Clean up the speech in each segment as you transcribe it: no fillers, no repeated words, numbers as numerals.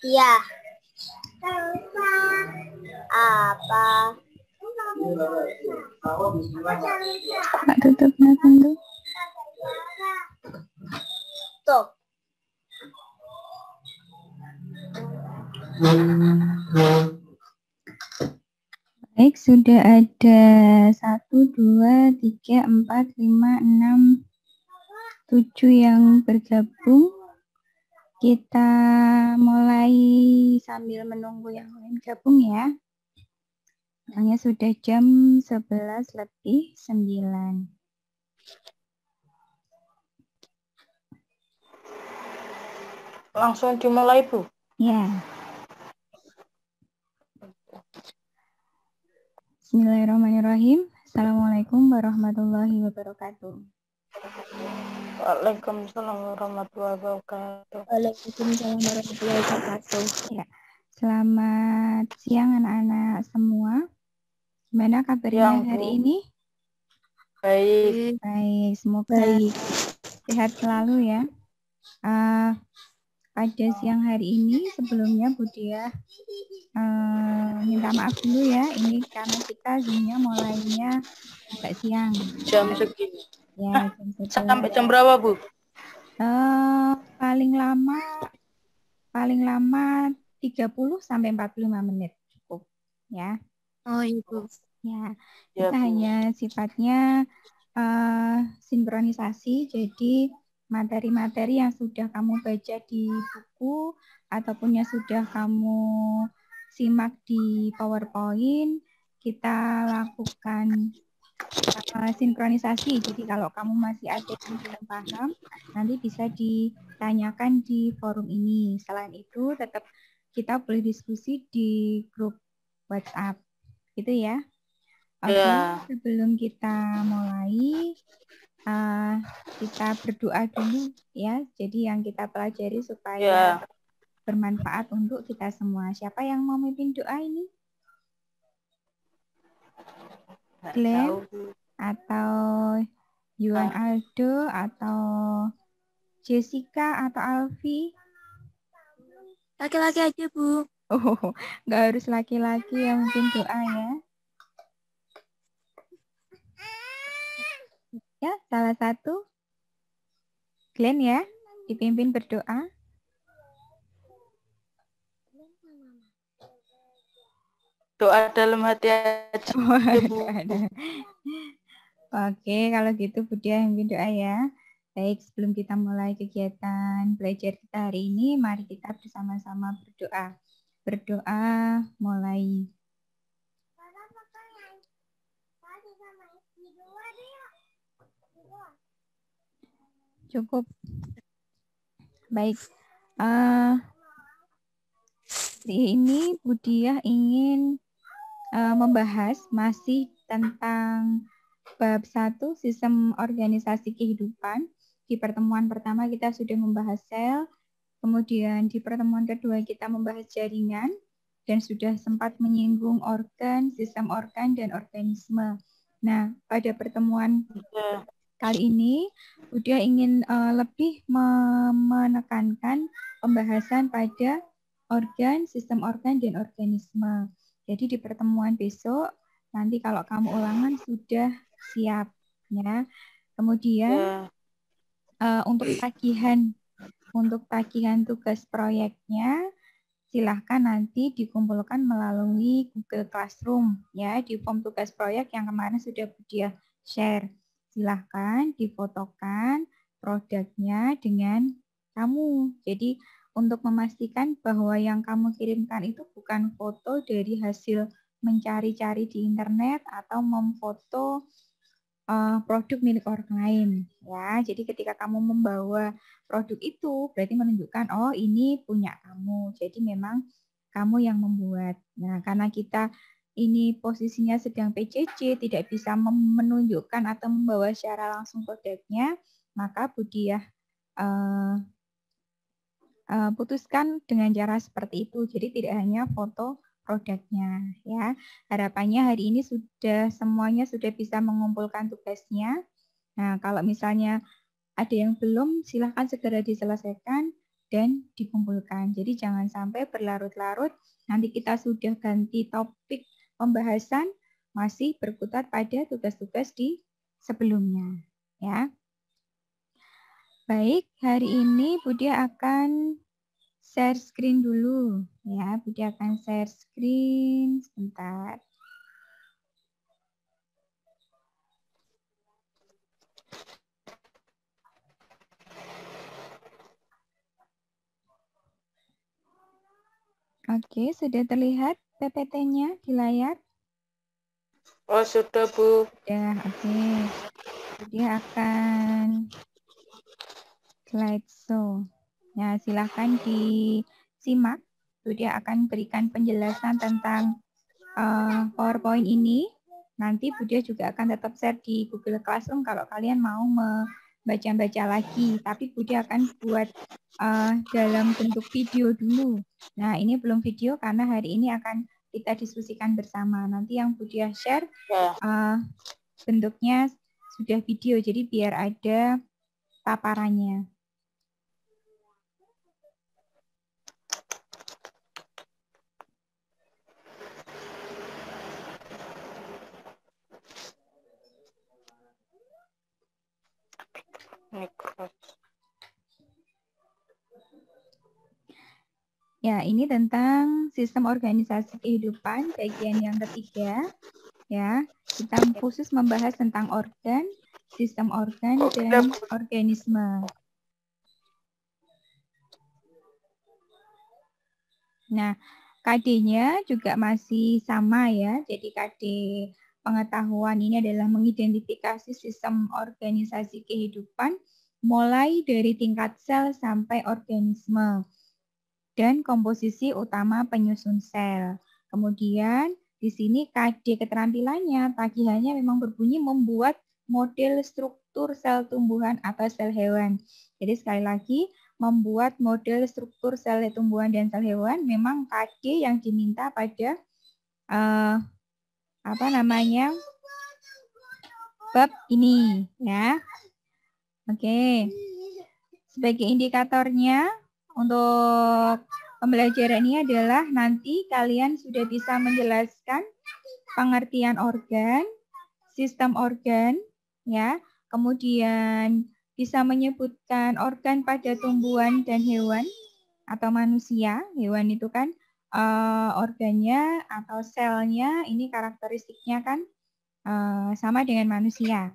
Iya. Apa? Kak tutupnya dulu. Tuh. Baik, sudah ada 1, 2, 3, 4, 5, 6, 7 yang bergabung. Kita mulai sambil menunggu yang lain gabung ya. Soalnya sudah jam 11:09. Langsung dimulai, Bu? Ya. Bismillahirrahmanirrahim. Assalamualaikum warahmatullahi wabarakatuh. Waalaikumsalam warahmatullahi wabarakatuh. Waalaikumsalam warahmatullahi wabarakatuh. Ya. Selamat siang anak-anak semua. Gimana kabarnya hari ini? Baik. Baik, semoga sehat selalu ya. Pada siang hari ini sebelumnya Bu Diah minta maaf dulu ya, ini karena kita Zoom-nya mulainya agak siang. Jam segini. Ya, jam 11. Sampai jam berapa, Bu? Paling lama 30 sampai 45 menit cukup ya. Oh, Ibu. Ya, Ya, kita Bu. hanya sifatnya sinkronisasi, jadi materi-materi yang sudah kamu baca di buku ataupun yang sudah kamu simak di PowerPoint, kita lakukan sinkronisasi. Jadi kalau kamu masih ada yang belum paham, nanti bisa ditanyakan di forum ini. Selain itu, tetap kita boleh diskusi di grup WhatsApp, gitu ya. Oke, Ya. sebelum kita mulai, kita berdoa dulu ya. Jadi yang kita pelajari supaya bermanfaat untuk kita semua. Siapa yang mau memimpin doa ini? Glenn atau Yuan Aldo atau Jessica atau Alfi? Laki-laki aja, Bu. Oh, nggak harus laki-laki yang memimpin doa ya. Ya, salah satu Glenn ya, dipimpin berdoa. Doa dalam hati aja, Bu. Oke, kalau gitu Bu Diah yang doa ya. Baik, sebelum kita mulai kegiatan belajar kita hari ini, mari kita bersama-sama berdoa. Berdoa mulai. Cukup. Baik. Hari ini Bu Diah ingin membahas masih tentang bab 1 sistem organisasi kehidupan. Di pertemuan pertama kita sudah membahas sel, kemudian di pertemuan kedua kita membahas jaringan, dan sudah sempat menyinggung organ, sistem organ, dan organisme. Nah, pada pertemuan kali ini, Budia ingin lebih menekankan pembahasan pada organ, sistem organ, dan organisme. Jadi di pertemuan besok, nanti kalau kamu ulangan sudah siap. Ya. Kemudian untuk tagihan tugas proyeknya, silahkan nanti dikumpulkan melalui Google Classroom. Ya, di form tugas proyek yang kemarin sudah Budia share. Silahkan difotokan produknya dengan kamu. Jadi untuk memastikan bahwa yang kamu kirimkan itu bukan foto dari hasil mencari-cari di internet atau memfoto produk milik orang lain. Ya, jadi ketika kamu membawa produk itu berarti menunjukkan oh ini punya kamu. Jadi memang kamu yang membuat. Nah, karena kita ini posisinya sedang PJJ, tidak bisa menunjukkan atau membawa secara langsung produknya, maka Budiah putuskan dengan cara seperti itu. Jadi tidak hanya foto produknya, ya. Harapannya hari ini semuanya sudah bisa mengumpulkan tugasnya. Nah, kalau misalnya ada yang belum, silahkan segera diselesaikan. dan dikumpulkan. Jadi jangan sampai berlarut-larut, nanti kita sudah ganti topik pembahasan, masih berkutat pada tugas-tugas di sebelumnya. Ya. Baik, hari ini Budi akan share screen dulu. Ya, Budi akan share screen sebentar. Oke, sudah terlihat PPT-nya di layar? Oh, sudah, Bu. Ya, oke. Dia akan slideshow. Ya, silahkan disimak. Dia akan berikan penjelasan tentang PowerPoint ini. Nanti Budia juga akan tetap share di Google Classroom kalau kalian mau membaca-baca lagi. Tapi Budia akan buat dalam bentuk video dulu. Nah, ini belum video karena hari ini akan kita diskusikan bersama. Nanti yang Budia share bentuknya sudah video, jadi biar ada paparannya. Ya, ini tentang sistem organisasi kehidupan bagian yang ketiga. Ya, kita khusus membahas tentang organ, sistem organ, dan organisme. Nah, KD-nya juga masih sama ya. Jadi KD pengetahuan ini adalah mengidentifikasi sistem organisasi kehidupan mulai dari tingkat sel sampai organisme dan komposisi utama penyusun sel. Kemudian di sini KD keterampilannya, tagihannya memang berbunyi membuat model struktur sel tumbuhan atau sel hewan. Jadi sekali lagi, membuat model struktur sel tumbuhan dan sel hewan memang KD yang diminta pada bab ini ya. Oke. Sebagai indikatornya untuk pembelajaran ini adalah nanti kalian sudah bisa menjelaskan pengertian organ, sistem organ, ya, kemudian bisa menyebutkan organ pada tumbuhan dan hewan atau manusia. Hewan itu kan organnya atau selnya ini karakteristiknya kan sama dengan manusia.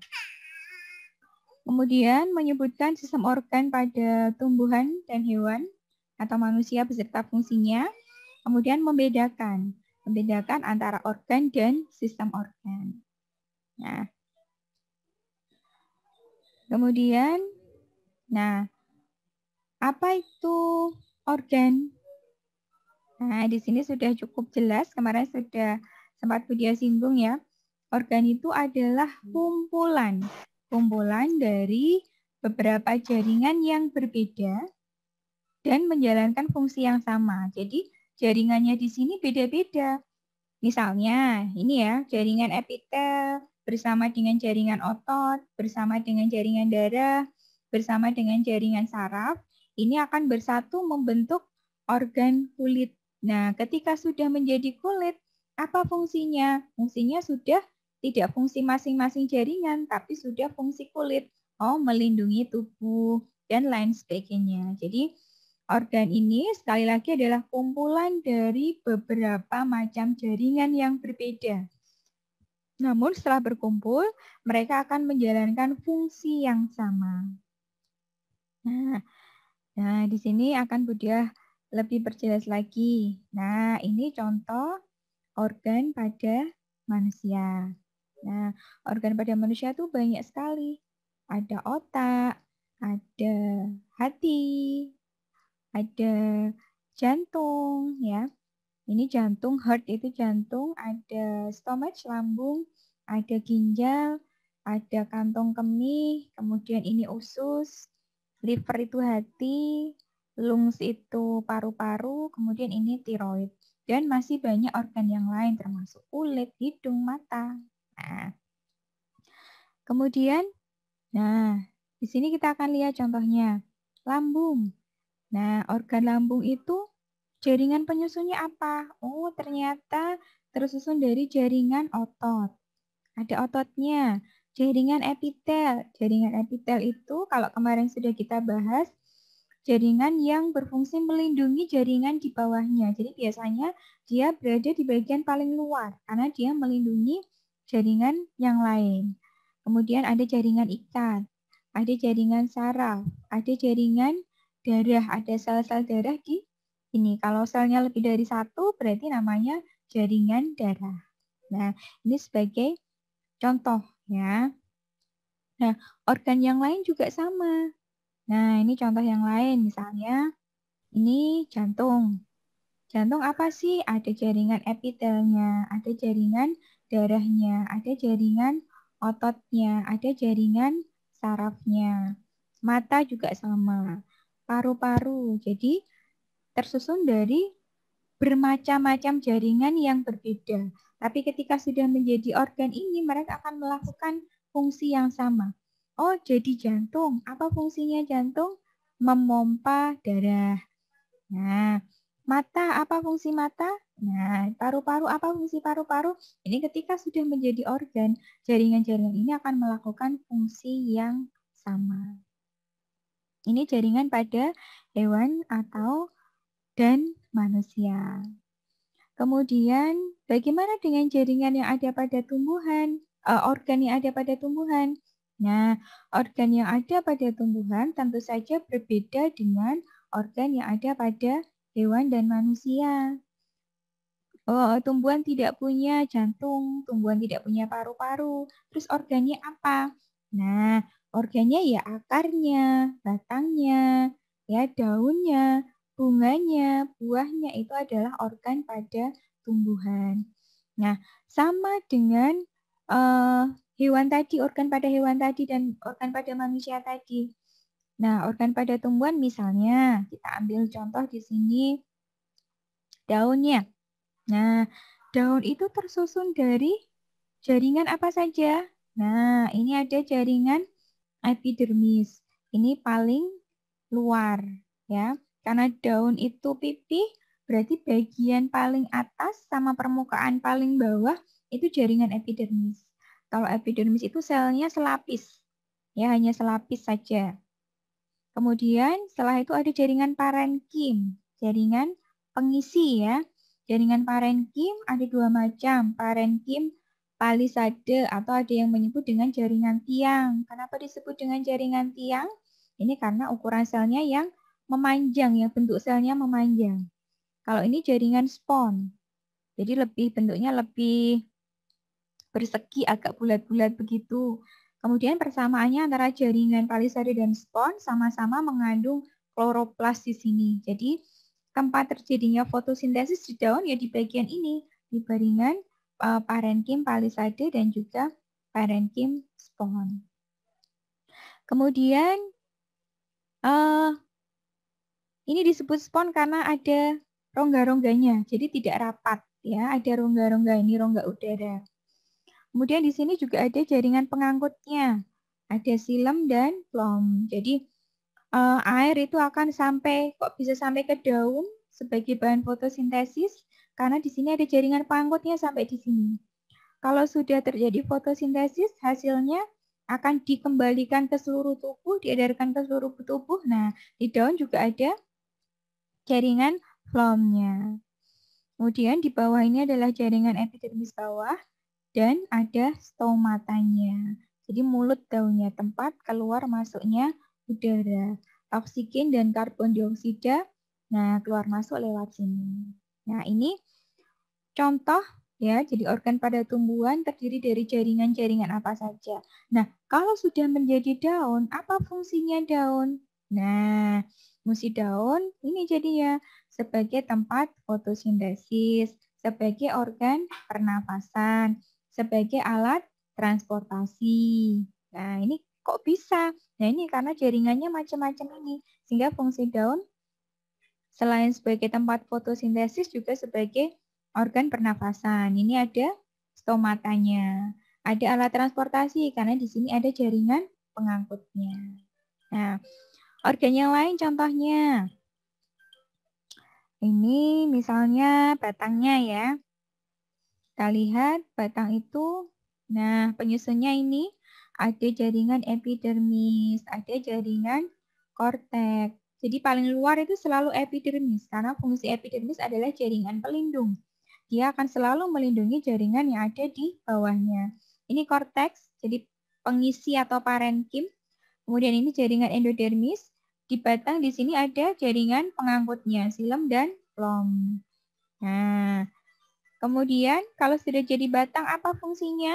Kemudian menyebutkan sistem organ pada tumbuhan dan hewan atau manusia beserta fungsinya. Kemudian membedakan antara organ dan sistem organ. Nah, kemudian, apa itu organ? Nah, di sini sudah cukup jelas. Kemarin sudah sempat Budia singgung ya. Organ itu adalah kumpulan dari beberapa jaringan yang berbeda dan menjalankan fungsi yang sama. Jadi jaringannya di sini beda-beda. Misalnya ini ya, jaringan epitel bersama dengan jaringan otot, bersama dengan jaringan darah, bersama dengan jaringan saraf, ini akan bersatu membentuk organ kulit. Nah, ketika sudah menjadi kulit, apa fungsinya? Fungsinya sudah tidak fungsi masing-masing jaringan, tapi sudah fungsi kulit. Oh, melindungi tubuh dan lain sebagainya. Jadi, organ ini sekali lagi adalah kumpulan dari beberapa macam jaringan yang berbeda. Namun setelah berkumpul, mereka akan menjalankan fungsi yang sama. Nah, di sini akan Budia lebih perjelas lagi. Nah, ini contoh organ pada manusia. Nah, organ pada manusia itu banyak sekali. Ada otak, ada hati, ada jantung, ya. Ini jantung, heart itu jantung, ada stomach, lambung, ada ginjal, ada kantong kemih, kemudian ini usus, liver itu hati, lungs itu paru-paru, kemudian ini tiroid. Dan masih banyak organ yang lain termasuk kulit, hidung, mata. Nah, kemudian, di sini kita akan lihat contohnya. Lambung. Nah, organ lambung itu jaringan penyusunnya apa? Oh, ternyata tersusun dari jaringan otot. Ada ototnya. Jaringan epitel. Jaringan epitel itu kalau kemarin sudah kita bahas, jaringan yang berfungsi melindungi jaringan di bawahnya. Jadi biasanya dia berada di bagian paling luar karena dia melindungi jaringan yang lain. Kemudian ada jaringan ikat, ada jaringan saraf, ada jaringan darah, ada sel-sel darah di ini. Kalau selnya lebih dari satu berarti namanya jaringan darah. Nah, ini sebagai contoh ya. Nah, organ yang lain juga sama. Nah, ini contoh yang lain. Misalnya, ini jantung. Jantung apa sih? Ada jaringan epitelnya, ada jaringan darahnya, ada jaringan ototnya, ada jaringan sarafnya. Mata juga sama. Paru-paru. Jadi, tersusun dari bermacam-macam jaringan yang berbeda. Tapi ketika sudah menjadi organ ini, mereka akan melakukan fungsi yang sama. Oh, jadi jantung. Apa fungsinya jantung? Memompa darah. Nah, mata, apa fungsi mata? Nah, paru-paru, apa fungsi paru-paru? Ini ketika sudah menjadi organ, jaringan-jaringan ini akan melakukan fungsi yang sama. Ini jaringan pada hewan atau dan manusia. Kemudian, bagaimana dengan jaringan yang ada pada tumbuhan, organ yang ada pada tumbuhan? Nah, organ yang ada pada tumbuhan tentu saja berbeda dengan organ yang ada pada hewan dan manusia. Oh, tumbuhan tidak punya jantung, tumbuhan tidak punya paru-paru. Terus organnya apa? Nah, organnya ya akarnya, batangnya, ya daunnya, bunganya, buahnya itu adalah organ pada tumbuhan. Nah, sama dengan hewan tadi, organ pada hewan tadi dan organ pada manusia tadi. Nah, organ pada tumbuhan misalnya, kita ambil contoh di sini daunnya. Nah, daun itu tersusun dari jaringan apa saja? Nah, ini ada jaringan epidermis. Ini paling luar ya. Karena daun itu pipih, berarti bagian paling atas sama permukaan paling bawah itu jaringan epidermis. Kalau epidermis itu selnya selapis. Ya, hanya selapis saja. Kemudian setelah itu ada jaringan parenkim, jaringan pengisi ya. Jaringan parenkim ada dua macam, parenkim palisade atau ada yang menyebut dengan jaringan tiang. Kenapa disebut dengan jaringan tiang? Ini karena ukuran selnya yang memanjang, ya bentuk selnya memanjang. Kalau ini jaringan spon, jadi bentuknya lebih bersegi, agak bulat-bulat begitu. Kemudian persamaannya antara jaringan palisade dan spon sama-sama mengandung kloroplas di sini. Jadi tempat terjadinya fotosintesis di daun ya di bagian ini, di jaringan parenkim palisade dan juga parenkim spon. Kemudian ini disebut spon karena ada rongga-rongganya, jadi tidak rapat ya, ada rongga-rongga ini, rongga udara. Kemudian di sini juga ada jaringan pengangkutnya. Ada silem dan phloem. Jadi air itu akan kok bisa sampai ke daun sebagai bahan fotosintesis karena di sini ada jaringan pengangkutnya sampai di sini. Kalau sudah terjadi fotosintesis, hasilnya akan dikembalikan ke seluruh tubuh, diedarkan ke seluruh tubuh. Nah, di daun juga ada jaringan phloemnya. Kemudian di bawah ini adalah jaringan epidermis bawah. Dan ada stomatanya. Jadi mulut daunnya, tempat keluar masuknya udara, oksigen dan karbon dioksida. Nah, keluar masuk lewat sini. Nah, ini contoh ya, jadi organ pada tumbuhan terdiri dari jaringan-jaringan apa saja. Nah, kalau sudah menjadi daun, apa fungsinya daun? Nah, fungsi daun ini jadinya sebagai tempat fotosintesis, sebagai organ pernafasan, sebagai alat transportasi. Nah, ini kok bisa? Nah, ini karena jaringannya macam-macam ini. Sehingga fungsi daun selain sebagai tempat fotosintesis juga sebagai organ pernafasan. Ini ada stomatanya. Ada alat transportasi karena di sini ada jaringan pengangkutnya. Nah, organ yang lain contohnya Ini misalnya batangnya ya. Kita lihat batang itu, nah penyusunnya ini ada jaringan epidermis, ada jaringan korteks. Jadi paling luar itu selalu epidermis, karena fungsi epidermis adalah jaringan pelindung. Dia akan selalu melindungi jaringan yang ada di bawahnya. Ini korteks, jadi pengisi atau parenkim. Kemudian ini jaringan endodermis. Di batang di sini ada jaringan pengangkutnya, xilem dan phloem. Nah, kemudian kalau sudah jadi batang apa fungsinya?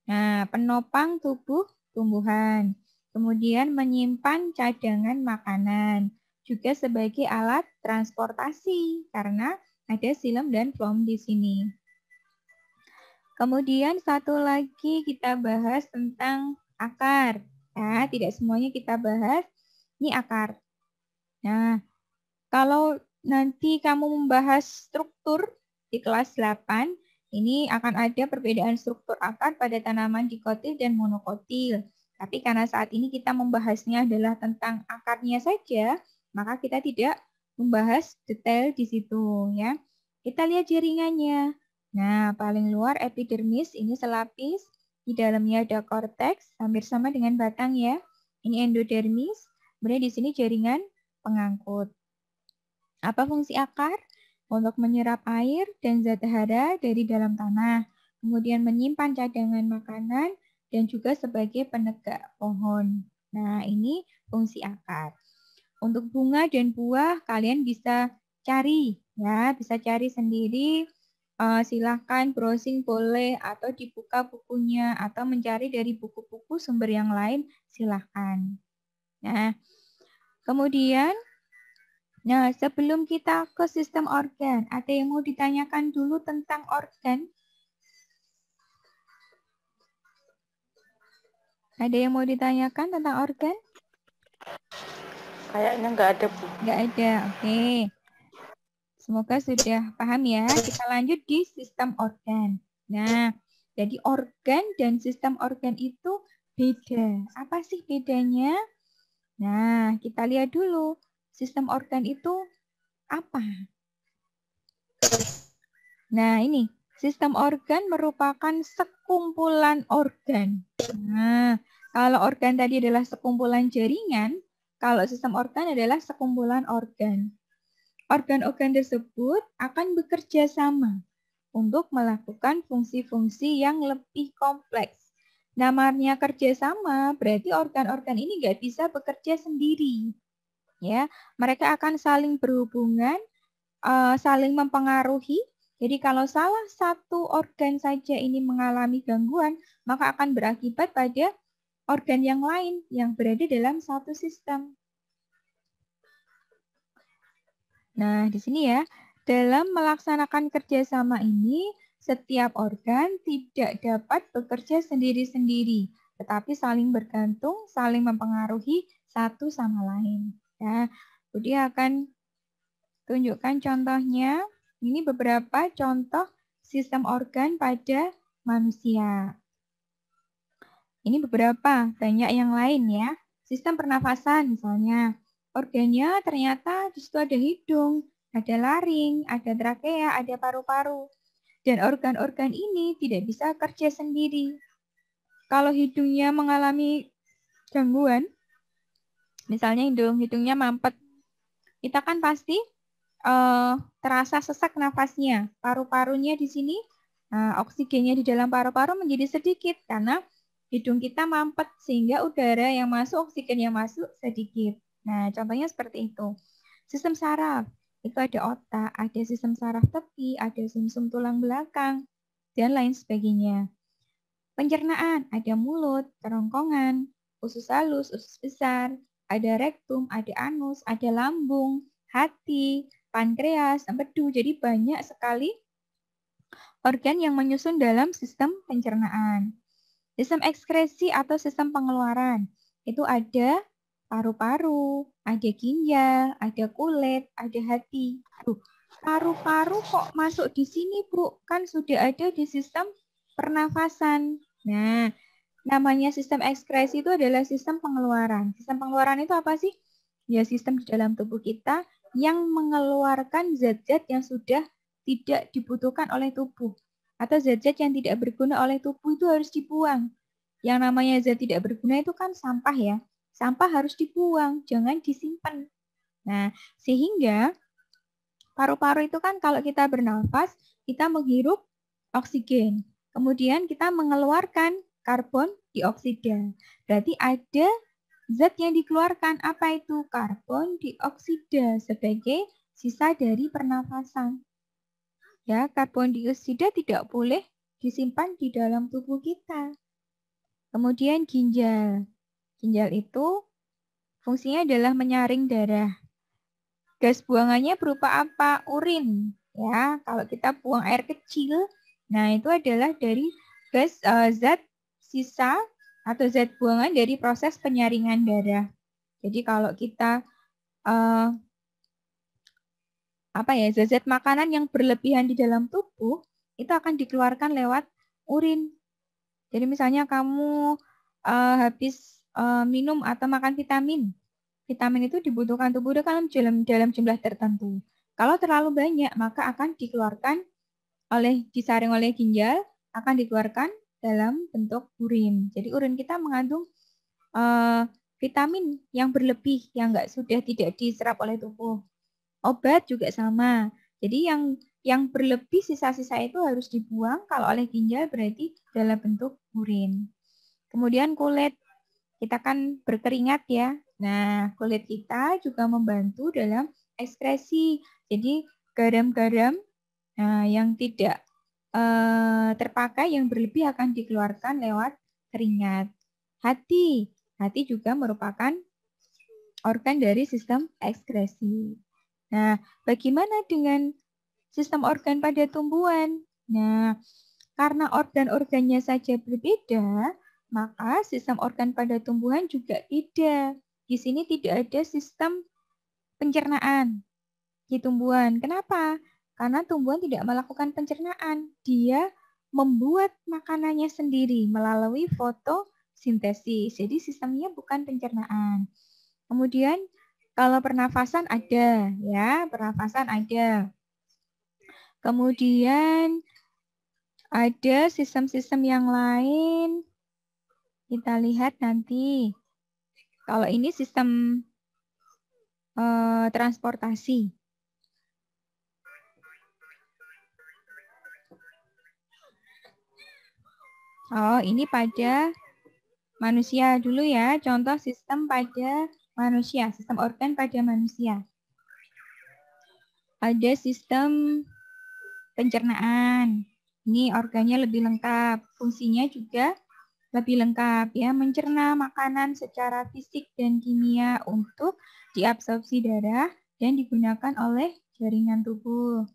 Nah, penopang tubuh tumbuhan. Kemudian menyimpan cadangan makanan. Juga sebagai alat transportasi karena ada xilem dan phloem di sini. Kemudian satu lagi kita bahas tentang akar. Nah, tidak semuanya kita bahas. Ini akar. Nah, kalau nanti kamu membahas struktur di kelas 8, ini akan ada perbedaan struktur akar pada tanaman dikotil dan monokotil. Tapi karena saat ini kita membahasnya adalah tentang akarnya saja, maka kita tidak membahas detail di situ ya. Kita lihat jaringannya. Nah, paling luar epidermis ini selapis, di dalamnya ada korteks, hampir sama dengan batang ya. Ini endodermis, kemudian di sini jaringan pengangkut. Apa fungsi akar? Untuk menyerap air dan zat hara dari dalam tanah, kemudian menyimpan cadangan makanan, dan juga sebagai penegak pohon. Nah, ini fungsi akar. Untuk bunga dan buah, kalian bisa cari, ya, bisa cari sendiri. Silahkan browsing boleh, atau dibuka bukunya, atau mencari dari buku-buku sumber yang lain, silahkan. Nah, kemudian Nah, sebelum kita ke sistem organ, ada yang mau ditanyakan dulu tentang organ? Ada yang mau ditanyakan tentang organ? Kayaknya nggak ada, Bu. Nggak ada, oke. Semoga sudah paham ya. Kita lanjut di sistem organ. Nah, jadi organ dan sistem organ itu beda. Apa sih bedanya? Nah, kita lihat dulu. Sistem organ itu apa? Nah, ini sistem organ merupakan sekumpulan organ. Nah, kalau organ tadi adalah sekumpulan jaringan, kalau sistem organ adalah sekumpulan organ. Organ-organ tersebut akan bekerja sama untuk melakukan fungsi-fungsi yang lebih kompleks. Namanya kerjasama, berarti organ-organ ini nggak bisa bekerja sendiri. Ya, mereka akan saling berhubungan, saling mempengaruhi. Jadi kalau salah satu organ saja ini mengalami gangguan, maka akan berakibat pada organ yang lain yang berada dalam satu sistem. Nah, di sini ya, dalam melaksanakan kerjasama ini, setiap organ tidak dapat bekerja sendiri-sendiri, tetapi saling bergantung, saling mempengaruhi satu sama lain. Ya, Budi akan tunjukkan contohnya. Ini beberapa contoh sistem organ pada manusia. Ini beberapa, banyak yang lain ya. Sistem pernafasan misalnya. Organnya ternyata di situ ada hidung, ada laring, ada trakea, ada paru-paru. Dan organ-organ ini tidak bisa kerja sendiri. Kalau hidungnya mengalami gangguan, misalnya hidungnya mampet, kita kan pasti terasa sesak nafasnya. Paru-parunya di sini, oksigennya di dalam paru-paru menjadi sedikit karena hidung kita mampet sehingga udara yang masuk, oksigen yang masuk sedikit. Nah, contohnya seperti itu. Sistem saraf, itu ada otak, ada sistem saraf tepi, ada sumsum tulang belakang, dan lain sebagainya. Pencernaan, ada mulut, kerongkongan, usus halus, usus besar, ada rektum, ada anus, ada lambung, hati, pankreas, empedu. Jadi banyak sekali organ yang menyusun dalam sistem pencernaan. Sistem ekskresi atau sistem pengeluaran. Itu ada paru-paru, ada ginjal, ada kulit, ada hati. Paru-paru kok masuk di sini, Bu? Kan sudah ada di sistem pernafasan. Nah, namanya sistem ekskresi itu adalah sistem pengeluaran. Sistem pengeluaran itu apa sih? Ya, sistem di dalam tubuh kita yang mengeluarkan zat-zat yang sudah tidak dibutuhkan oleh tubuh. Atau zat-zat yang tidak berguna oleh tubuh itu harus dibuang. Yang namanya zat tidak berguna itu kan sampah ya. Sampah harus dibuang, jangan disimpan. Nah, sehingga paru-paru itu kan kalau kita bernafas, kita menghirup oksigen. Kemudian kita mengeluarkan karbon dioksida. Berarti ada zat yang dikeluarkan. Apa itu? Karbon dioksida sebagai sisa dari pernafasan. Ya, karbon dioksida tidak boleh disimpan di dalam tubuh kita. Kemudian ginjal. Ginjal itu fungsinya adalah menyaring darah. Gas buangannya berupa apa? Urin. Ya, kalau kita buang air kecil, nah itu adalah dari gas zat sisa atau zat buangan dari proses penyaringan darah. Jadi kalau kita zat-zat makanan yang berlebihan di dalam tubuh itu akan dikeluarkan lewat urin. Jadi misalnya kamu habis minum atau makan vitamin. Vitamin itu dibutuhkan tubuh dalam jumlah tertentu. Kalau terlalu banyak, maka akan dikeluarkan disaring oleh ginjal, akan dikeluarkan dalam bentuk urin. Jadi urin kita mengandung vitamin yang berlebih, yang sudah tidak diserap oleh tubuh. Obat juga sama. Jadi yang berlebih sisa-sisa itu harus dibuang, kalau oleh ginjal berarti dalam bentuk urin. Kemudian kulit, kita kan berkeringat ya. Nah, kulit kita juga membantu dalam ekskresi. Jadi garam-garam yang tidak terpakai, yang berlebih akan dikeluarkan lewat keringat. Hati juga merupakan organ dari sistem ekskresi. Nah, bagaimana dengan sistem organ pada tumbuhan? Nah, karena organ-organnya saja berbeda, maka sistem organ pada tumbuhan juga beda. Di sini tidak ada sistem pencernaan di tumbuhan. Kenapa? Karena tumbuhan tidak melakukan pencernaan. Dia membuat makanannya sendiri melalui fotosintesis. Jadi sistemnya bukan pencernaan. Kemudian kalau pernafasan ada, ya, pernafasan ada. Kemudian ada sistem-sistem yang lain. Kita lihat nanti. Kalau ini sistem transportasi. Oh, ini pada manusia dulu ya. Contoh sistem pada manusia, sistem organ pada manusia. Ada sistem pencernaan. Ini organnya lebih lengkap. Fungsinya juga lebih lengkap ya, mencerna makanan secara fisik dan kimia untuk diabsorpsi darah dan digunakan oleh jaringan tubuh.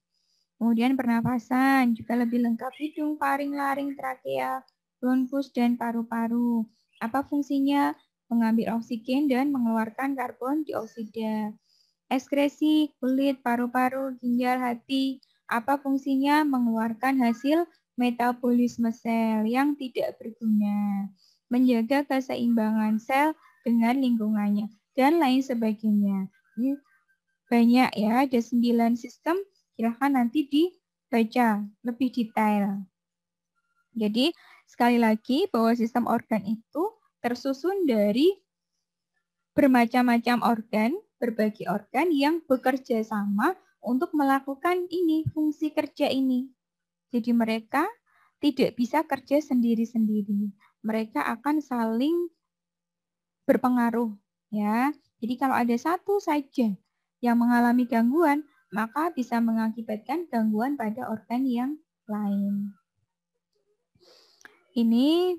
Kemudian pernafasan juga lebih lengkap, hidung, faring, laring, trakea, bronkus, dan paru-paru. Apa fungsinya? Mengambil oksigen dan mengeluarkan karbon dioksida. Ekskresi, kulit, paru-paru, ginjal, hati. Apa fungsinya? Mengeluarkan hasil metabolisme sel yang tidak berguna, menjaga keseimbangan sel dengan lingkungannya, dan lain sebagainya. Ini banyak ya, ada 9 sistem, silahkan nanti dibaca lebih detail. Jadi sekali lagi bahwa sistem organ itu tersusun dari bermacam-macam organ, berbagai organ yang bekerja sama untuk melakukan ini, fungsi kerja ini. Jadi mereka tidak bisa kerja sendiri-sendiri. Mereka akan saling berpengaruh, ya. Jadi kalau ada satu saja yang mengalami gangguan, maka bisa mengakibatkan gangguan pada organ yang lain. Ini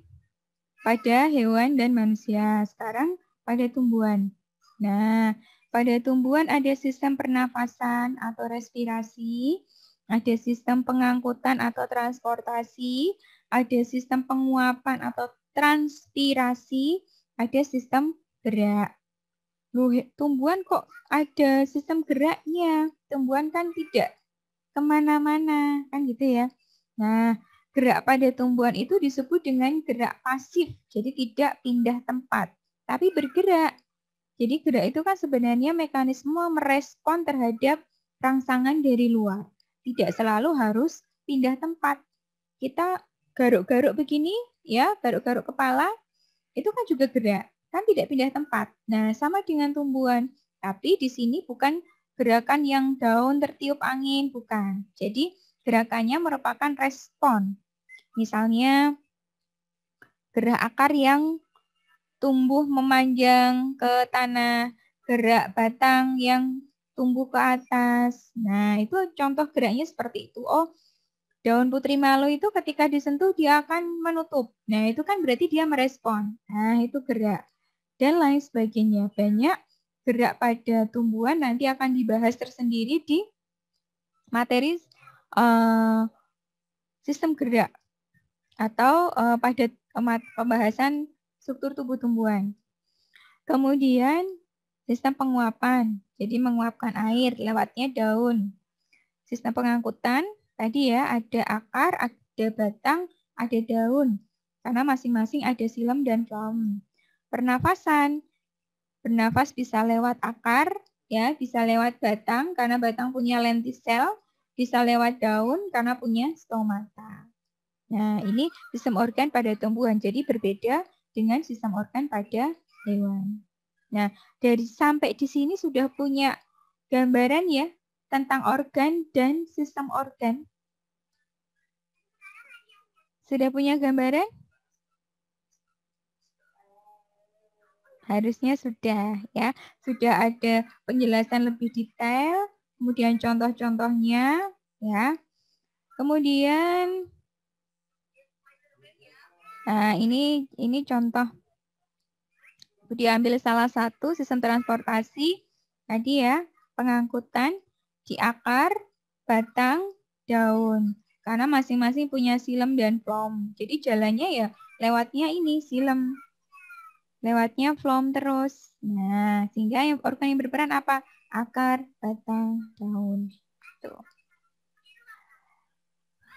pada hewan dan manusia. Sekarang pada tumbuhan. Nah, pada tumbuhan ada sistem pernafasan atau respirasi, ada sistem pengangkutan atau transportasi, ada sistem penguapan atau transpirasi, ada sistem gerak. Loh, tumbuhan kok ada sistem geraknya? Tumbuhan kan tidak kemana-mana, kan gitu ya. Nah, gerak pada tumbuhan itu disebut dengan gerak pasif, jadi tidak pindah tempat, tapi bergerak. Jadi gerak itu kan sebenarnya mekanisme merespon terhadap rangsangan dari luar. Tidak selalu harus pindah tempat. Kita garuk-garuk begini, ya, garuk-garuk kepala, itu kan juga gerak, kan tidak pindah tempat. Nah, sama dengan tumbuhan. Tapi di sini bukan gerakan yang daun tertiup angin, bukan. Jadi gerakannya merupakan respon. Misalnya gerak akar yang tumbuh memanjang ke tanah, gerak batang yang tumbuh ke atas. Nah, itu contoh geraknya seperti itu. Oh, daun putri malu itu ketika disentuh dia akan menutup. Nah, itu kan berarti dia merespon. Nah, itu gerak. Dan lain sebagainya. Banyak gerak pada tumbuhan nanti akan dibahas tersendiri di materi sistem gerak atau pada pembahasan struktur tubuh tumbuhan. Kemudian sistem penguapan. Jadi menguapkan air lewatnya daun. Sistem pengangkutan tadi ya ada akar, ada batang, ada daun. Karena masing-masing ada silem dan phloem. Pernafasan. Bernafas bisa lewat akar, ya, bisa lewat batang karena batang punya lentisel, bisa lewat daun karena punya stomata. Nah, ini sistem organ pada tumbuhan. Jadi berbeda dengan sistem organ pada hewan. Nah, dari sampai di sini sudah punya gambaran ya tentang organ dan sistem organ. Sudah punya gambaran? Harusnya sudah ya. Sudah ada penjelasan lebih detail, kemudian contoh-contohnya ya. Kemudian nah ini contoh. Diambil salah satu sistem transportasi tadi ya, pengangkutan di akar, batang, daun. Karena masing-masing punya silem dan phloem. Jadi jalannya ya lewatnya ini silem. Lewatnya phloem terus. Nah, sehingga yang organ yang berperan apa? Akar, batang, daun. Tuh.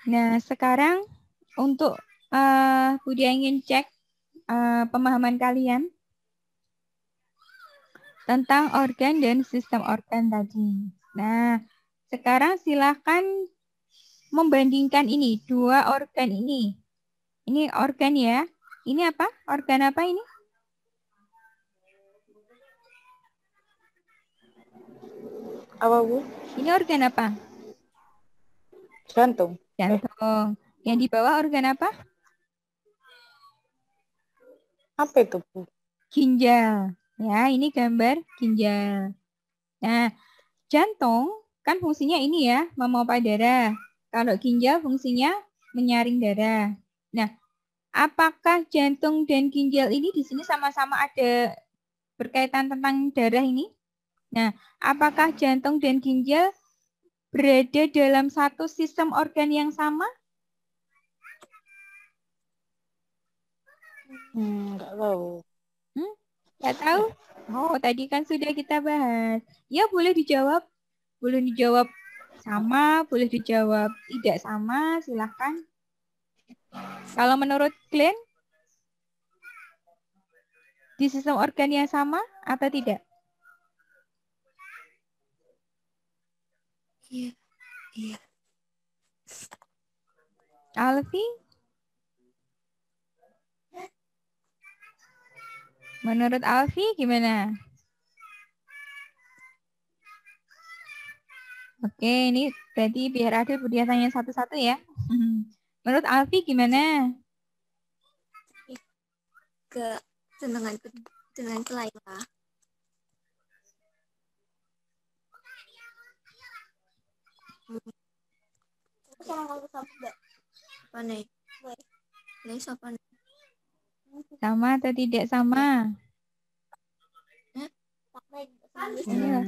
Nah, sekarang untuk Budi ingin cek pemahaman kalian tentang organ dan sistem organ tadi. Nah, sekarang silahkan membandingkan ini, dua organ ini. Ini organ ya. Ini apa? Organ apa ini? Apa, Bu? Ini organ apa? Jantung. Jantung. Yang di bawah organ apa? Apa itu, Bu? Ginjal. Ya, ini gambar ginjal. Nah, jantung kan fungsinya ini ya, memompa darah. Kalau ginjal fungsinya menyaring darah. Nah, apakah jantung dan ginjal ini di sini sama-sama ada berkaitan tentang darah ini? Nah, apakah jantung dan ginjal berada dalam satu sistem organ yang sama? Nggak tahu. Nggak tahu? Oh, tadi kan sudah kita bahas. Ya, boleh dijawab. Boleh dijawab sama, boleh dijawab tidak sama, silahkan. Kalau menurut Glenn, di sistem organ yang sama atau tidak? Iya. Iya. Alfi? Menurut Alfi gimana? Oke, ini berarti biar adil dia tanya satu-satu ya. Menurut Alfi gimana? Ke dengan Laila. Apa nih? Sama atau tidak sama? Iya.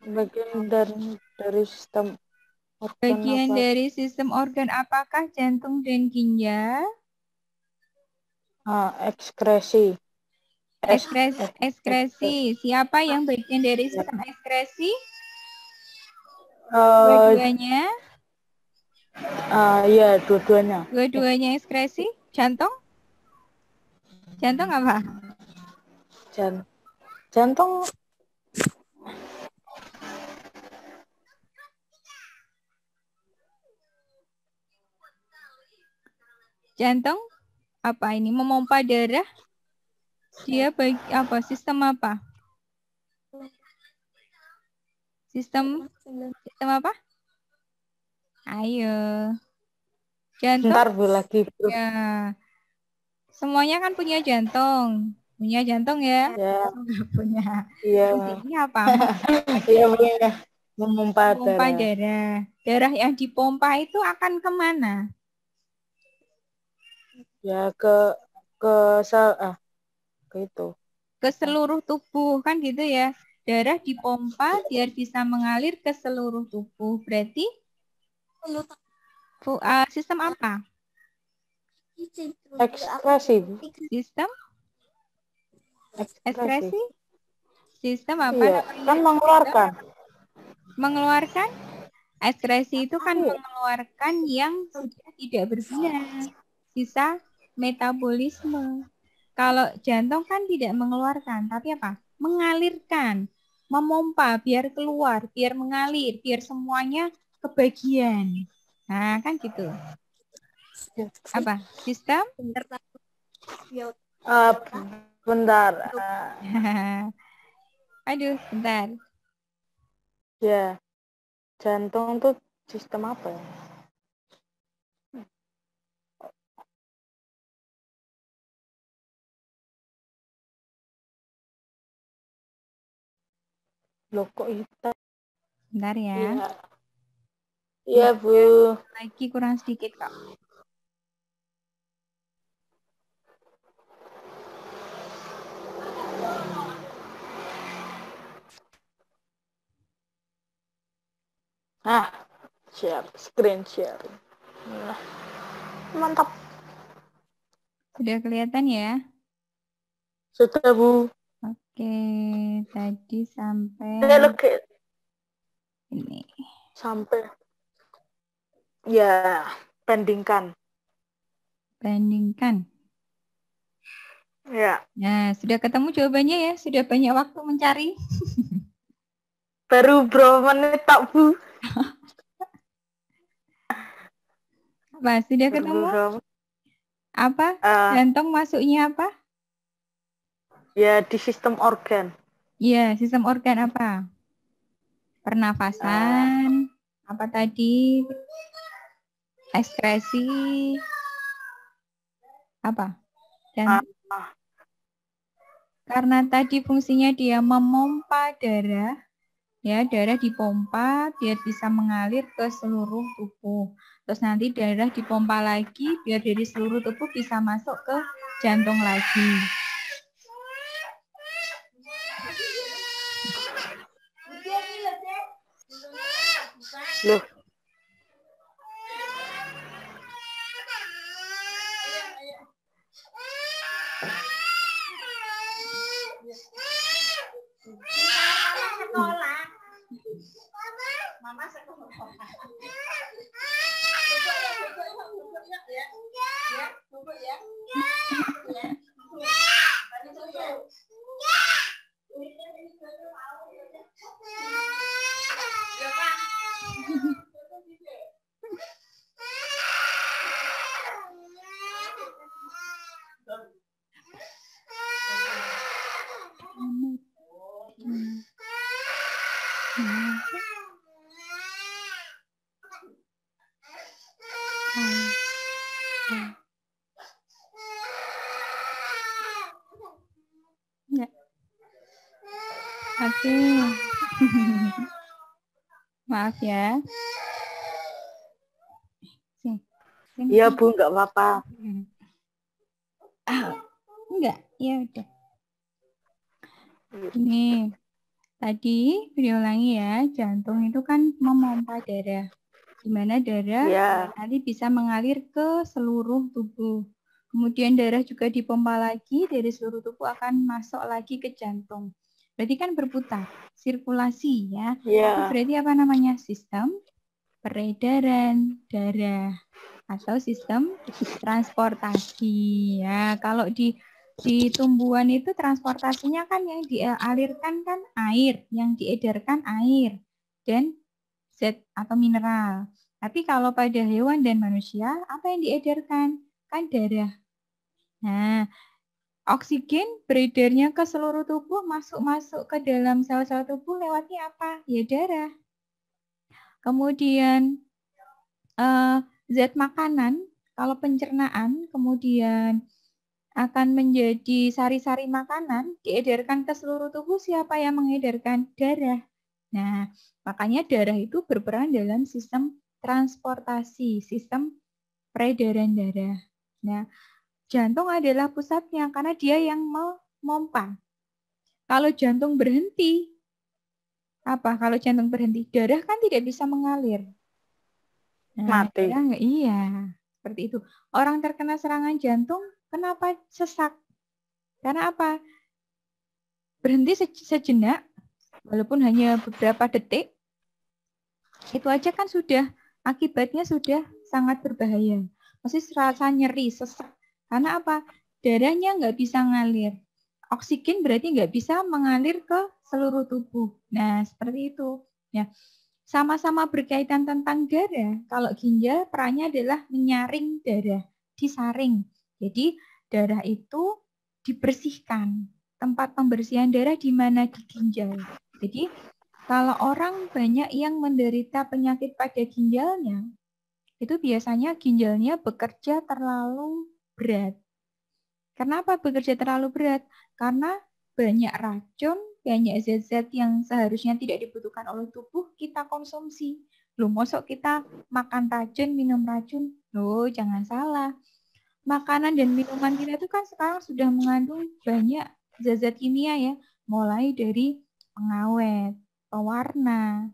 Bagian dari sistem organ Bagian apa? dari sistem organ apakah jantung dan ginjal? Ekskresi. Ekskresi. Siapa yang bagian dari sistem ekskresi? Eh, Dua-duanya? ya, dua-duanya. Dua-duanya ekskresi? Jantung? Jantung apa? Jantung Jantung apa ini? Memompa darah. Dia apa? Sistem apa? Sistem apa? Ayo. Jantung. bentar Bu lagi bro. Ya. Semuanya kan punya jantung. Punya jantung ya? Ya, Enggak punya. iya. Ini apa? Iya punya. Memompa Memompa darah. darah. Darah yang dipompa itu akan kemana? Ya ke sel ke itu. Ke seluruh tubuh kan gitu ya. Darah dipompa biar bisa mengalir ke seluruh tubuh. Berarti sistem apa? Ekspresi. Bu. Sistem Ekspresi. ekskresi? Sistem apa Iya, namanya? kan mengeluarkan. Mengeluarkan? Ekskresi itu kan Iya. mengeluarkan yang sudah tidak berguna. Sisa metabolisme. Kalau jantung kan tidak mengeluarkan, tapi apa? Mengalirkan, memompa biar keluar, biar mengalir, biar semuanya kebagian. Nah, kan gitu. Apa? Sistem? Bentar. Aduh, bentar. Ya, jantung tuh sistem apa ya? Loh kok hitam? Bentar ya. Iya. Iya, Bu. Lagi kurang sedikit kok. Screen sharing. Nah, mantap. Sudah kelihatan ya? Sudah, Bu. Oke, tadi sampai ini. Sampai. Ya, bandingkan. Bandingkan. Ya. Nah, sudah ketemu jawabannya ya? Sudah banyak waktu mencari? Baru berapa menit tak, Bu? Apa? Sudah ketemu? Apa? Jantung masuknya apa? Ya, di sistem organ. Iya, sistem organ apa? Pernafasan. Apa tadi? Ekskresi. Apa? Dan karena tadi fungsinya dia memompa darah, ya darah dipompa biar bisa mengalir ke seluruh tubuh. Terus nanti darah dipompa lagi biar dari seluruh tubuh bisa masuk ke jantung lagi. Loh. Mama sekolah. Oke. Maaf ya. Iya, Bu, nggak apa-apa. Enggak, ya udah. Ini tadi diulangi ya, jantung itu kan memompa darah. Di mana darah nanti bisa mengalir ke seluruh tubuh. Kemudian darah juga dipompa lagi dari seluruh tubuh akan masuk lagi ke jantung. Berarti kan berputar, sirkulasi ya. Itu berarti apa namanya? Sistem peredaran darah atau sistem transportasi ya. Kalau di Di tumbuhan itu transportasinya kan yang dialirkan kan air, yang diedarkan air dan zat atau mineral. Tapi kalau pada hewan dan manusia, apa yang diedarkan? Kan darah. Nah, oksigen beredarnya ke seluruh tubuh, masuk ke dalam sel-sel tubuh lewatnya apa? Ya darah. Kemudian zat makanan, kalau pencernaan, kemudian akan menjadi sari-sari makanan, diedarkan ke seluruh tubuh, siapa yang mengedarkan? Darah. Nah, makanya darah itu berperan dalam sistem transportasi, sistem peredaran darah. Nah, jantung adalah pusatnya karena dia yang memompa. Kalau jantung berhenti, apa? Kalau jantung berhenti, darah kan tidak bisa mengalir. Nah, Mati. iya, seperti itu. Orang terkena serangan jantung, kenapa sesak? Karena apa? Berhenti sejenak, walaupun hanya beberapa detik, itu aja kan sudah, akibatnya sudah sangat berbahaya. Masih serasa nyeri, sesak. Karena apa? Darahnya nggak bisa ngalir. Oksigen berarti nggak bisa mengalir ke seluruh tubuh. Nah, seperti itu. Ya, sama-sama berkaitan tentang darah. Kalau ginjal perannya adalah menyaring darah, disaring. Jadi darah itu dibersihkan. Tempat pembersihan darah di mana? Di ginjal. Jadi kalau orang banyak yang menderita penyakit pada ginjalnya, itu biasanya ginjalnya bekerja terlalu berat. Kenapa bekerja terlalu berat? Karena banyak racun, banyak zat-zat yang seharusnya tidak dibutuhkan oleh tubuh kita konsumsi. Loh, mosok kita makan racun, minum racun? Loh, jangan salah. Makanan dan minuman kita itu kan sekarang sudah mengandung banyak zat-zat kimia ya. Mulai dari pengawet, pewarna,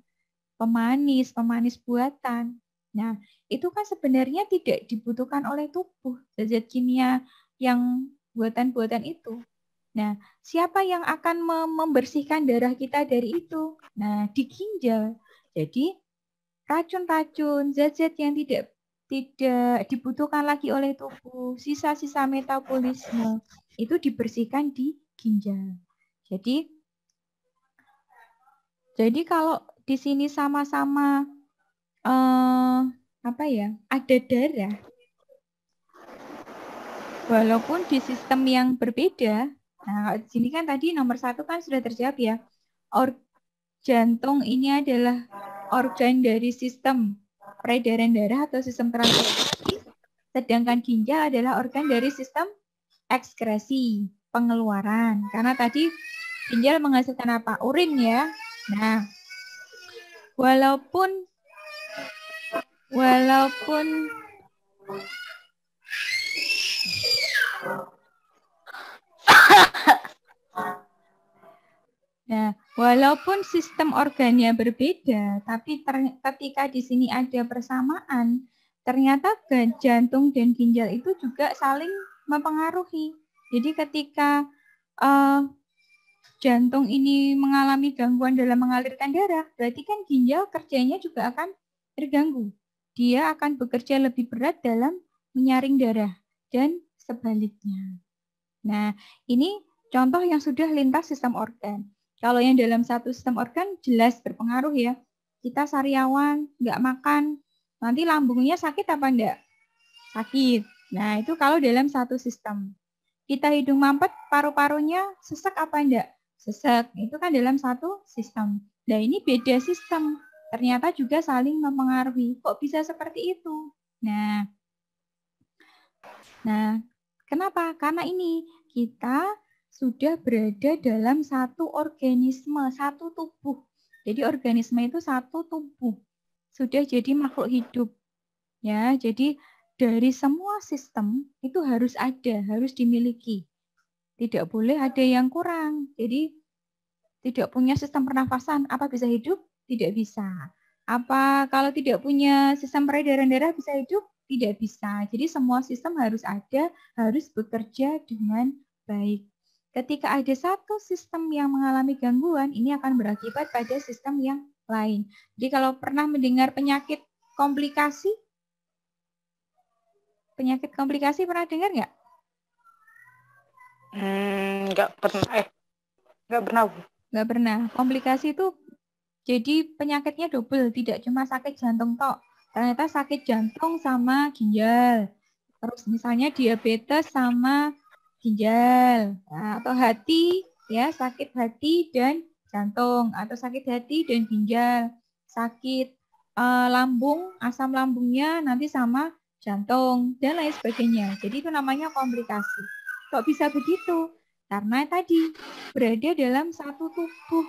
pemanis buatan. Nah, itu kan sebenarnya tidak dibutuhkan oleh tubuh, zat-zat kimia yang buatan-buatan itu. Nah, siapa yang akan membersihkan darah kita dari itu? Nah, di ginjal. Jadi, racun-racun, zat-zat yang tidak dibutuhkan lagi oleh tubuh, sisa-sisa metabolisme, itu dibersihkan di ginjal. Jadi kalau di sini sama-sama ada darah, walaupun di sistem yang berbeda. Nah, di sini kan tadi nomor 1 kan sudah terjawab ya. Jantung ini adalah organ dari sistem peredaran darah atau sistem transportasi, sedangkan ginjal adalah organ dari sistem ekskresi, pengeluaran. Karena tadi ginjal menghasilkan apa? Urin ya. Nah, walaupun walaupun sistem organnya berbeda, tapi ketika di sini ada persamaan, ternyata jantung dan ginjal itu juga saling mempengaruhi. Jadi ketika jantung ini mengalami gangguan dalam mengalirkan darah, berarti kan ginjal kerjanya juga akan terganggu. Dia akan bekerja lebih berat dalam menyaring darah dan sebaliknya. Nah, ini contoh yang sudah lintas sistem organ. Kalau yang dalam satu sistem organ jelas berpengaruh ya. Kita sariawan, nggak makan, nanti lambungnya sakit apa enggak? Sakit. Nah, itu kalau dalam satu sistem. Kita hidung mampet, paru-parunya sesak apa enggak? Sesak. Itu kan dalam satu sistem. Nah, ini beda sistem. Ternyata juga saling mempengaruhi. Kok bisa seperti itu? Nah, kenapa? Karena ini kita sudah berada dalam satu organisme, satu tubuh. Jadi organisme itu satu tubuh. Sudah jadi makhluk hidup. Ya, jadi dari semua sistem itu harus ada, harus dimiliki. Tidak boleh ada yang kurang. Jadi tidak punya sistem pernafasan, apa bisa hidup? Tidak bisa. Apa kalau tidak punya sistem peredaran darah bisa hidup? Tidak bisa. Jadi semua sistem harus ada, harus bekerja dengan baik. Ketika ada satu sistem yang mengalami gangguan, ini akan berakibat pada sistem yang lain. Jadi kalau pernah mendengar penyakit komplikasi pernah dengar nggak? Nggak pernah. Nggak pernah, Bu. Nggak pernah. Komplikasi itu jadi penyakitnya double, tidak cuma sakit jantung tok. Ternyata sakit jantung sama ginjal. Terus misalnya diabetes sama ginjal. Nah, atau hati, ya sakit hati dan jantung. Atau sakit hati dan ginjal. Sakit lambung, asam lambungnya nanti sama jantung, dan lain sebagainya. Jadi itu namanya komplikasi. Kok bisa begitu? Karena tadi berada dalam satu tubuh.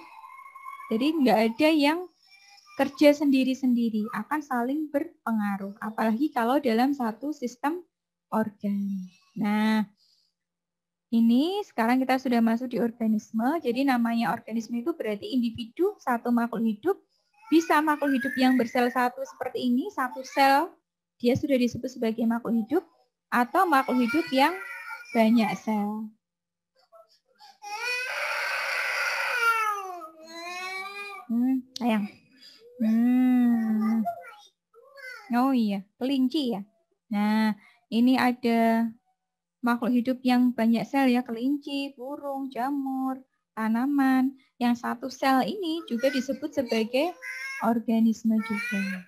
Jadi nggak ada yang kerja sendiri-sendiri, akan saling berpengaruh. Apalagi kalau dalam satu sistem organ. Nah, ini sekarang kita sudah masuk di organisme. Jadi namanya organisme itu berarti individu, satu makhluk hidup. Bisa makhluk hidup yang bersel satu seperti ini, satu sel, dia sudah disebut sebagai makhluk hidup. Atau makhluk hidup yang banyak sel. Sayang. Oh iya, kelinci ya. Nah, ini ada makhluk hidup yang banyak sel ya, kelinci, burung, jamur, tanaman. Yang satu sel ini juga disebut sebagai organisme juga.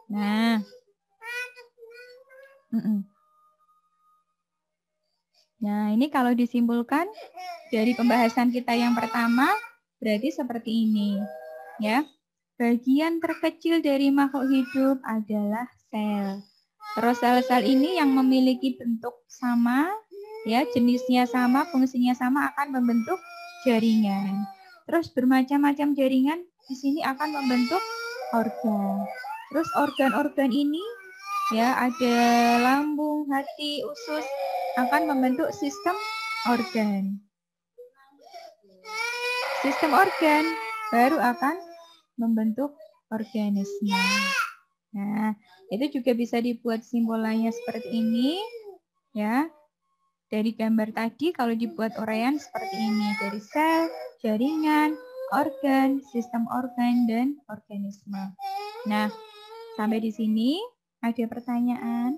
Nah, nah ini kalau disimpulkan dari pembahasan kita yang pertama, berarti seperti ini. Ya, bagian terkecil dari makhluk hidup adalah sel. Terus sel-sel ini yang memiliki bentuk sama, ya jenisnya sama, fungsinya sama akan membentuk jaringan. Terus bermacam-macam jaringan di sini akan membentuk organ. Terus organ-organ ini, ya ada lambung, hati, usus akan membentuk sistem organ. Sistem organ baru akan membentuk organisme. Nah, itu juga bisa dibuat simbolannya seperti ini, ya. Dari gambar tadi, kalau dibuat uraian seperti ini, dari sel, jaringan, organ, sistem organ, dan organisme. Nah, sampai di sini ada pertanyaan?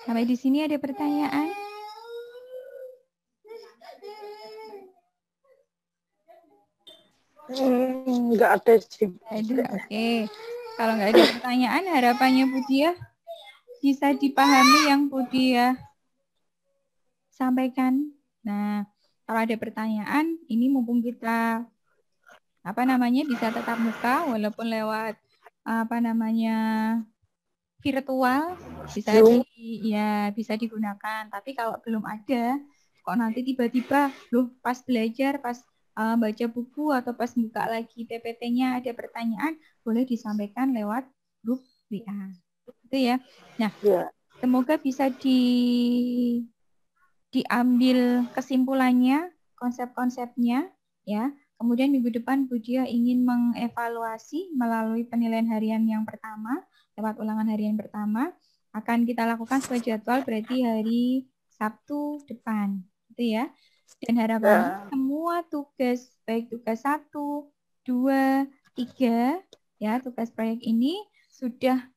Sampai di sini ada pertanyaan? Nggak ada sih. Oke. Kalau nggak ada pertanyaan, harapannya Budiah bisa dipahami yang Budiah sampaikan. Nah, kalau ada pertanyaan, ini mumpung kita bisa tatap muka walaupun lewat virtual bisa digunakan. Tapi kalau belum ada, kok nanti tiba-tiba pas belajar, pas baca buku atau pas buka lagi PPT-nya ada pertanyaan, boleh disampaikan lewat grup WA. Itu ya. Nah, semoga bisa diambil kesimpulannya, konsep-konsepnya ya. Kemudian minggu depan Budia ingin mengevaluasi melalui penilaian harian yang pertama, lewat ulangan harian pertama, akan kita lakukan sesuai jadwal berarti hari Sabtu depan. Gitu ya. Dan harapannya semua tugas, baik tugas 1, 2, 3, ya tugas proyek ini sudah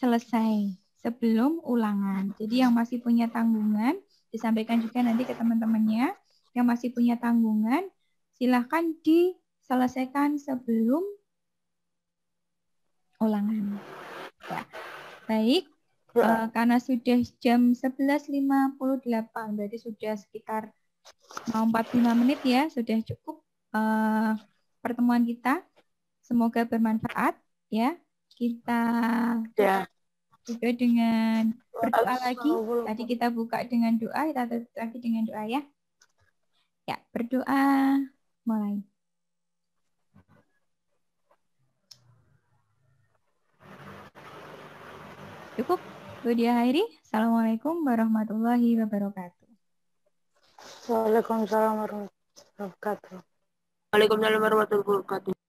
selesai sebelum ulangan. Jadi yang masih punya tanggungan, disampaikan juga nanti ke teman-temannya, yang masih punya tanggungan, silahkan diselesaikan sebelum ulangan. Ya. Baik, karena sudah jam 11.58, berarti sudah sekitar mau 45 menit ya, sudah cukup pertemuan kita. Semoga bermanfaat ya. Kita juga dengan berdoa lagi. Tadi kita buka dengan doa, kita tutup lagi dengan doa ya. Ya, berdoa mulai. Cukup. Budia Hairi. Assalamualaikum warahmatullahi wabarakatuh. Waalaikumsalam warahmatullahi wabarakatuh. Waalaikumsalam warahmatullahi wabarakatuh.